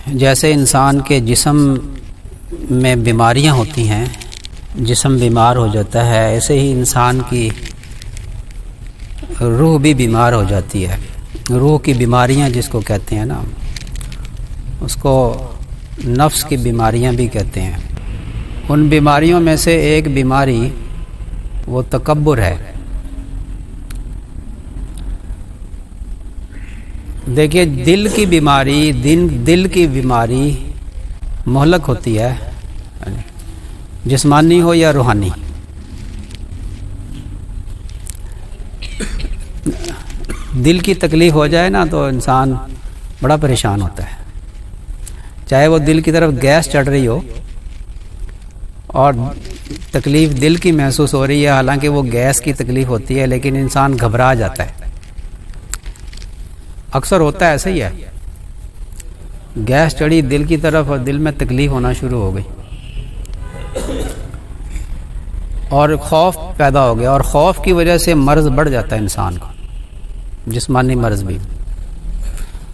جیسے انسان کے جسم میں بیماریاں ہوتی ہیں، جسم بیمار ہو جاتا ہے، ایسے ہی انسان کی روح بھی بیمار ہو جاتی ہے۔ روح کی بیماریاں جس کو کہتے ہیں نا، اس کو نفس کی بیماریاں بھی کہتے ہیں۔ ان بیماریوں میں سے ایک بیماری وہ تکبر ہے۔ دیکھیے، دل کی بیماری مہلک ہوتی ہے، جسمانی ہو یا روحانی۔ دل کی تکلیف ہو جائے نا تو انسان بڑا پریشان ہوتا ہے، چاہے وہ دل کی طرف گیس چڑھ رہی ہو اور تکلیف دل کی محسوس ہو رہی ہے، حالانکہ وہ گیس کی تکلیف ہوتی ہے، لیکن انسان گھبرا جاتا ہے۔ اکثر ہوتا ہے، ایسا ہی ہے، گیس چڑھی دل کی طرف اور دل میں تکلیف ہونا شروع ہو گئی اور خوف پیدا ہو گیا، اور خوف کی وجہ سے مرض بڑھ جاتا ہے انسان کو، جسمانی مرض بھی۔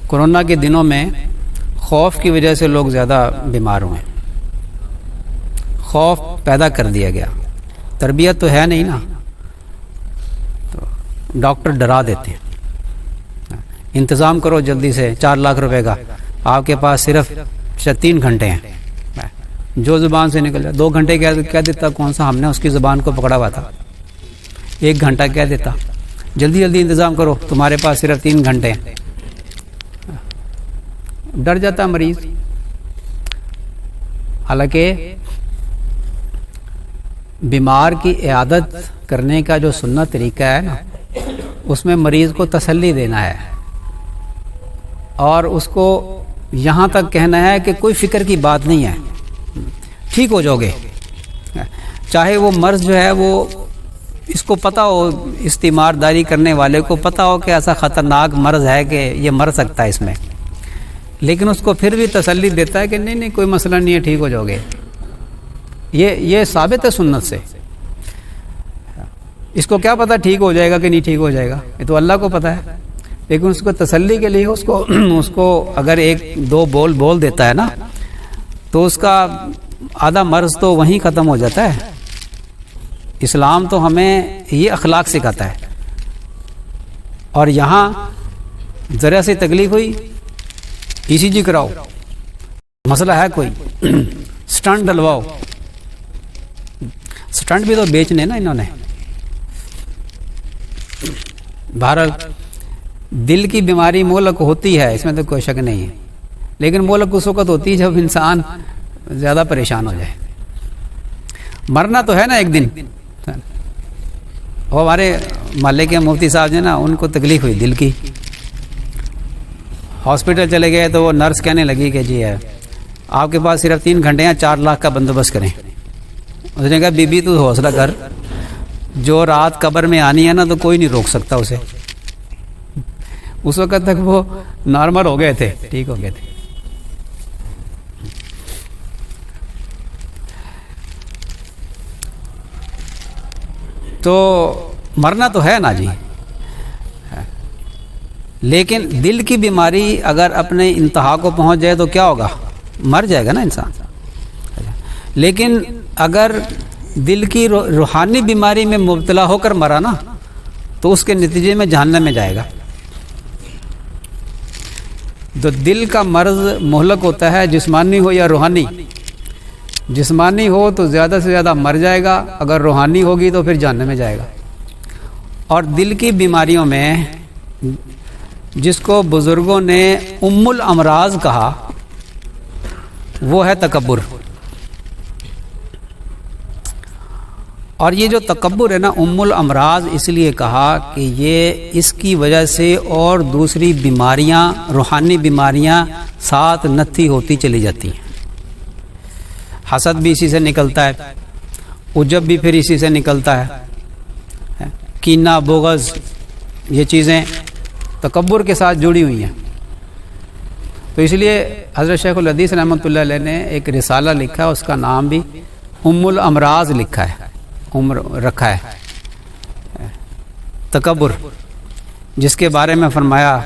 کورونا کے دنوں میں خوف کی وجہ سے لوگ زیادہ بیمار ہوئے، خوف پیدا کر دیا گیا۔ تربیت تو ہے نہیں نا، تو ڈاکٹر ڈرا دیتے ہیں، انتظام کرو جلدی سے 4 لاکھ روپے کا، آپ کے پاس صرف 3 گھنٹے ہیں، جو زبان سے نکل جائے 2 گھنٹے کہہ دیتا، کون سا ہم نے اس کی زبان کو پکڑا ہوا تھا، 1 گھنٹہ کہہ دیتا، جلدی جلدی انتظام کرو، تمہارے پاس صرف 3 گھنٹے ہیں۔ ڈر جاتا مریض۔ حالانکہ بیمار کی عیادت کرنے کا جو سنت طریقہ ہے نا، اس میں مریض کو تسلی دینا ہے، اور اس کو یہاں تک کہنا ہے کہ کوئی فکر کی بات نہیں ہے، ٹھیک ہو جاؤ گے۔ چاہے وہ مرض جو ہے وہ اس کو پتہ ہو، استعمار داری کرنے والے کو پتہ ہو کہ ایسا خطرناک مرض ہے کہ یہ مر سکتا ہے اس میں، لیکن اس کو پھر بھی تسلی دیتا ہے کہ نہیں کوئی مسئلہ نہیں ہے، ٹھیک ہو جاؤ گے۔ یہ ثابت ہے سنت سے۔ اس کو کیا پتہ ٹھیک ہو جائے گا کہ نہیں ٹھیک ہو جائے گا، یہ تو اللہ کو پتہ ہے، لیکن اس کو تسلی کے لیے اس کو اگر 1-2 بول دیتا ہے نا، تو اس کا آدھا مرض تو وہیں ختم ہو جاتا ہے۔ اسلام تو ہمیں یہ اخلاق سکھاتا ہے، اور یہاں ذرا سی تکلیف ہوئی ECG کراؤ، مسئلہ ہے کوئی سٹنٹ ڈلواؤ۔ سٹنٹ بھی تو بیچنے نا انہوں نے۔ بہرحال دل کی بیماری مہلک ہوتی ہے، اس میں تو کوئی شک نہیں ہے، لیکن مہلک اس وقت ہوتی ہے جب انسان زیادہ پریشان ہو جائے۔ مرنا تو ہے نا ایک دن۔ وہ ہمارے محلے کے مفتی صاحب جو نا، ان کو تکلیف ہوئی دل کی، ہاسپٹل چلے گئے تو وہ نرس کہنے لگی کہ جی ہے آپ کے پاس صرف 3 گھنٹے ہیں، 4 لاکھ کا بندوبست کریں۔ اس نے کہا بی بی تو حوصلہ کر، جو رات قبر میں آنی ہے نا تو کوئی نہیں روک سکتا اسے۔ اس وقت تک وہ نارمل ہو گئے تھے، ٹھیک ہو گئے تھے۔ تو مرنا تو ہے نا جی، لیکن دل کی بیماری اگر اپنے انتہا کو پہنچ جائے تو کیا ہوگا؟ مر جائے گا نا انسان۔ لیکن اگر دل کی روحانی بیماری میں مبتلا ہو کر مرا نا، تو اس کے نتیجے میں جہنم میں جائے گا۔ تو دل کا مرض مہلک ہوتا ہے، جسمانی ہو یا روحانی۔ جسمانی ہو تو زیادہ سے زیادہ مر جائے گا، اگر روحانی ہوگی تو پھر جہنم میں جائے گا۔ اور دل کی بیماریوں میں جس کو بزرگوں نے ام الامراض کہا، وہ ہے تکبر۔ اور یہ جو تکبر ہے نا، ام الامراض اس لیے کہا کہ یہ اس کی وجہ سے اور دوسری بیماریاں، روحانی بیماریاں ساتھ نتھی ہوتی چلی جاتی ہیں۔ حسد بھی اسی سے نکلتا ہے، عجب بھی پھر اسی سے نکلتا ہے، کینہ، بغض، یہ چیزیں تکبر کے ساتھ جڑی ہوئی ہیں۔ تو اس لیے حضرت شیخ الحدیث رحمۃ اللہ علیہ نے ایک رسالہ لکھا ہے، اس کا نام بھی ام الامراض لکھا ہے، رکھا ہے، تکبر، جس کے بارے میں فرمایا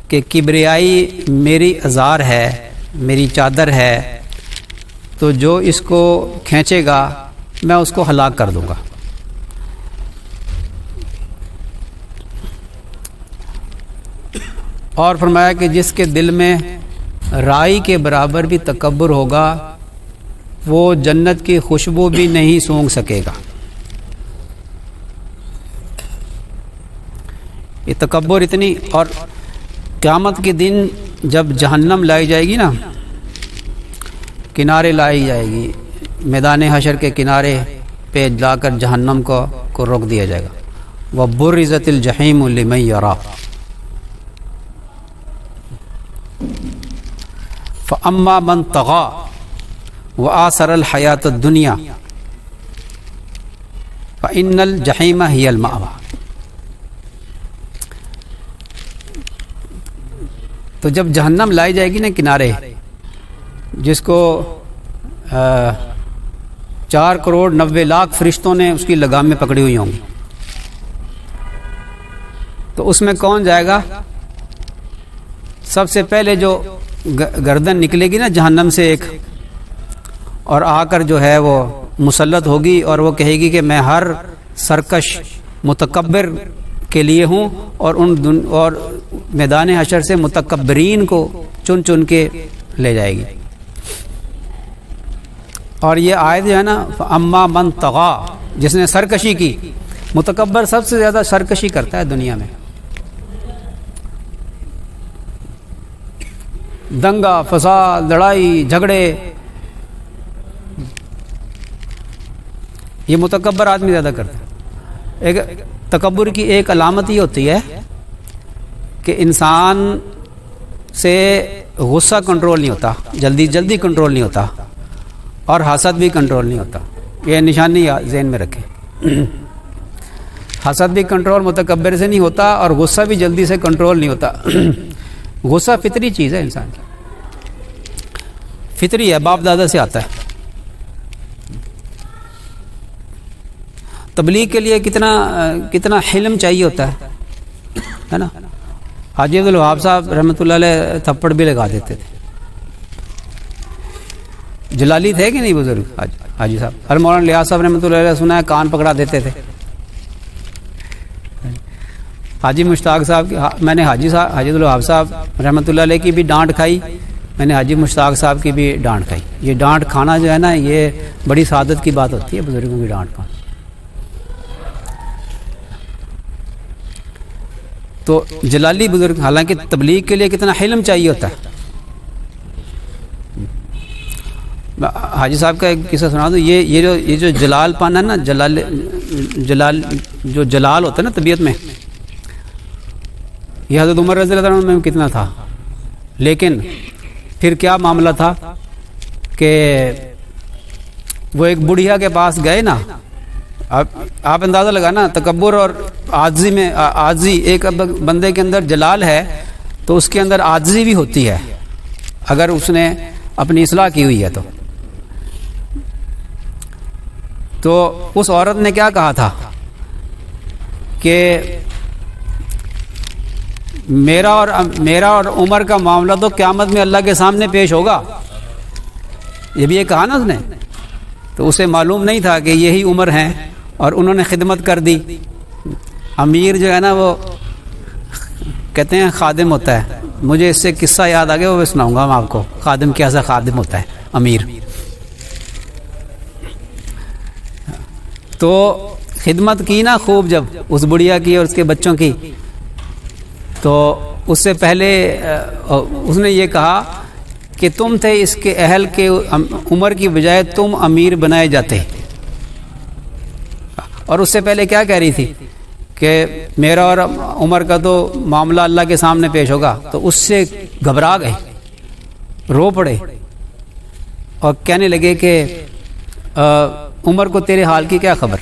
کہ کبریائی میری ازار ہے، میری چادر ہے، تو جو اس کو کھینچے گا میں اس کو ہلاک کر دوں گا۔ اور فرمایا کہ جس کے دل میں رائی کے برابر بھی تکبر ہوگا وہ جنت کی خوشبو بھی نہیں سونگھ سکے گا۔ یہ تکبر اتنی، اور قیامت کے دن جب جہنم لائی جائے گی نا، کنارے لائی جائے گی، میدان حشر کے کنارے پہ لا کر جہنم کو روک دیا جائے گا۔ وَبُرِّزَتِ الْجَحِيمُ لِمَن يَرَىٰ فَأَمَّا مَن طَغَىٰ وَآثَرَ الْحَيَاةَ الدُّنْيَا فَإِنَّ الْجَحِيمَ هِيَ الْمَأْوَىٰ۔ تو جب جہنم لائی جائے گی نا کنارے، جس کو 4,90,00,000 فرشتوں نے اس کی لگام میں پکڑی ہوئی ہوں گی، تو اس میں کون جائے گا؟ سب سے پہلے جو گردن نکلے گی نا جہنم سے ایک، اور آ کر جو ہے وہ مسلط ہوگی، اور وہ کہے گی کہ میں ہر سرکش متکبر کے لیے ہوں، اور میدان حشر سے متکبرین کو چن چن کے لے جائے گی۔ اور یہ آیت جو ہے نا، اما من طغا، جس نے سرکشی کی، متکبر سب سے زیادہ سرکشی کرتا ہے دنیا میں، دنگا فساد، لڑائی جھگڑے، یہ متکبر آدمی زیادہ کرتا ہے۔ ایک تکبر کی ایک علامت یہ ہوتی ہے کہ انسان سے غصہ کنٹرول نہیں ہوتا، جلدی کنٹرول نہیں ہوتا، اور حسد بھی کنٹرول نہیں ہوتا۔ یہ نشانی ذہن میں رکھیں، حسد بھی کنٹرول متکبر سے نہیں ہوتا، اور غصہ بھی جلدی سے کنٹرول نہیں ہوتا۔ غصہ فطری چیز ہے، انسان کی فطری ہے، باپ دادا سے آتا ہے۔ تبلیغ کے لیے کتنا حلم چاہیے ہوتا ہے نا۔ حاجی عبدالوہاب صاحب رحمۃ اللہ علیہ تھپڑ بھی لگا دیتے تھے۔ جلالی تھے کہ نہیں بزرگ حاجی صاحب؟ ہر مولانا لیاس صاحب رحمۃ اللہ علیہ سنا ہے کان پکڑا دیتے تھے۔ حاجی مشتاق صاحب کی، میں نے حاجی عبدالوہاب صاحب رحمۃ اللہ علیہ کی بھی ڈانٹ کھائی، میں نے حاجی مشتاق صاحب کی بھی ڈانٹ کھائی۔ یہ ڈانٹ کھانا جو ہے نا، یہ بڑی سعادت کی بات ہوتی ہے، بزرگوں کی ڈانٹ کھانا۔ تو جلالی بزرگ، حالانکہ تبلیغ کے لیے کتنا حلم چاہیے ہوتا ہے۔ حاجی صاحب کا ایک قصہ سنا دوں۔ یہ جو جلال پن ہے نا، جلال ہوتا ہے نا طبیعت میں، یہ حضرت عمر رضی اللہ عنہ میں کتنا تھا، لیکن پھر کیا معاملہ تھا کہ وہ ایک بڑھیا کے پاس گئے نا، آپ اندازہ لگانا، تکبر اور عاجزی ایک بندے کے اندر جلال ہے تو اس کے اندر عاجزی بھی ہوتی ہے، اگر اس نے اپنی اصلاح کی ہوئی ہے تو اس عورت نے کیا کہا تھا کہ میرا اور عمر کا معاملہ تو قیامت میں اللہ کے سامنے پیش ہوگا، یہ بھی یہ کہا نا اس نے۔ تو اسے معلوم نہیں تھا کہ یہی عمر ہیں، اور انہوں نے خدمت کر دی۔ امیر جو ہے نا، وہ کہتے ہیں خادم ہوتا ہے، مجھے اس سے قصہ یاد آ گیا، وہ سناؤں گا میں آپ کو، خادم کیسا خادم ہوتا ہے امیر۔ تو خدمت کی نا خوب جب اس بڑھیا کی اور اس کے بچوں کی، تو اس سے پہلے اس نے یہ کہا کہ تم تھے اس کے اہل کے، عمر کی بجائے تم امیر بنائے جاتے۔ اور اس سے پہلے کیا کہہ رہی تھی کہ میرا اور عمر کا تو معاملہ اللہ کے سامنے پیش ہوگا۔ تو اس سے گھبرا گئے، رو پڑے، اور کہنے لگے کہ عمر کو تیرے حال کی کیا خبر؟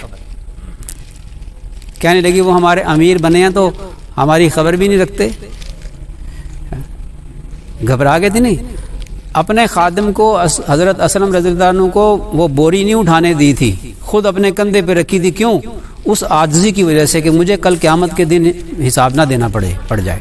کہنے لگی وہ ہمارے امیر بنے ہیں تو ہماری خبر بھی نہیں رکھتے۔ گھبرا گئے تھے نہیں۔ اپنے خادم کو حضرت اسلم رضی اللہ عنہ کو وہ بوری نہیں اٹھانے دی تھی، خود اپنے کندھے پہ رکھی تھی۔ کیوں؟ اس عاجزی کی وجہ سے کہ مجھے کل قیامت کے دن حساب نہ دینا پڑ جائے۔